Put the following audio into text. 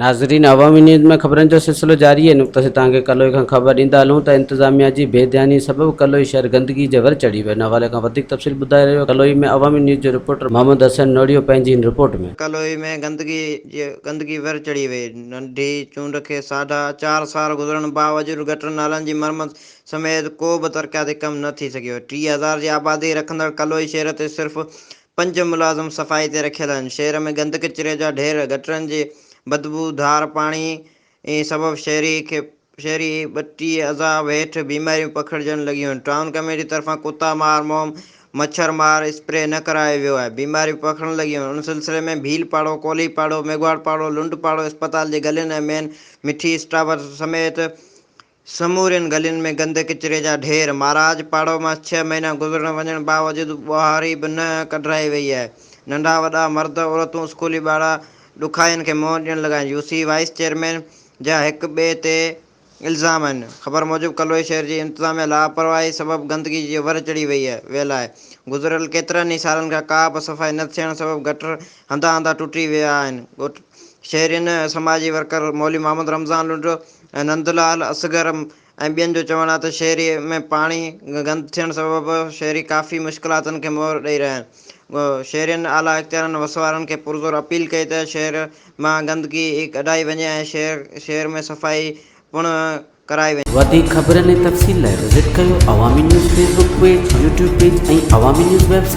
नाज़रीन, अवामी न्यूज़ में ख़बरनि जो सिलसिलो जारी है। नुक़्ते से तव्हांखे कलोई खां ख़बर ॾींदा हलूं त इंतिज़ामिया जी बेध्यानी सबबि कलोई शहर गंदगी जे वर चढ़ी वियो। इन हवाले खां वधीक तफ़सील ॿुधाए रहियो कलोई में अवामी न्यूज़ जो रिपोर्टर मोहम्मद हसन नोड़ियो पंहिंजी इन रिपोर्ट में। कलोई में गंदगी वर चढ़ी वई। नंढी चूंड खे साढा 4 साल गुज़रण बावजूदि गटर नालनि जी मरमत समेत को बि तरक़ियाती कमु न थी सघियो। 30,000 जी आबादी रखंदड़ कलोई शहर ते सिर्फ़ 5 मुलाज़िम सफ़ाई ते रखियल आहिनि। शहर में गंद किचिरे जा ढेर, गटरनि जे बदबूदार पाणी सबबु शहरी ॿटी अज़ाब हेठि बीमारियूं पखिड़िजण लॻियूं आहिनि। टाउन कमेटी तरफ़ां कुता मार मोम मच्छर मार स्प्रे न करायो वियो आहे। बीमारियूं पखिड़ण लॻियूं आहिनि। उन सिलसिले में भील पाड़ो, कोली पाड़ो, मेघवाड़ पाड़ो, लुंड पाड़ो अस्पताल जे गलियुनि ऐं मेन मिठी स्टावर समेत समूरियुनि गलियुनि में गंद किचिरे जा ढेर। महाराज पाड़ो मां 6 महीना गुज़रण वञण बावजूदि ॿुहारी बि न कढाई वई आहे। नंढा वॾा मर्द औरतूं स्कूली ॿार ॾुखाइनि खे मुंहुं ॾियण लॻा आहिनि। यूसी वाइस चेयरमैन जा हिक ॿिए ते इल्ज़ाम आहिनि। ख़बर मूजिबि कलोई शहर जी इंतिज़ामिया लापरवाही सबबु गंदगी जी वर चढ़ी वियल आहे। गुज़िरियल केतिरनि ई सालनि खां का बि सफ़ाई न थियण सबबु गटर हंधा हंधा टुटी विया आहिनि। शहरियुनि समाजी वर्कर मौली मोहम्मद रमज़ान लुंड ऐं नंदलाल असगर ऐं ॿियनि जो चवणु आहे त शहरी में पाणी गंद थियण सबबु शहरी काफ़ी मुश्किलातुनि खे मुंहुं ॾेई रहिया आहिनि। शहरियुनि आला इख़्तियारनि वसवारनि खे पुरज़ोर अपील कई त शहर मां गंदगी कढाई वञे ऐं शहर में सफ़ाई पुण कराई वञे। वधीक ख़बरनि ऐं तफ़सील लाइ विज़िट कयो अवामी news Facebook page, YouTube page ऐं अवामी न्यूज़ वेबसाइट।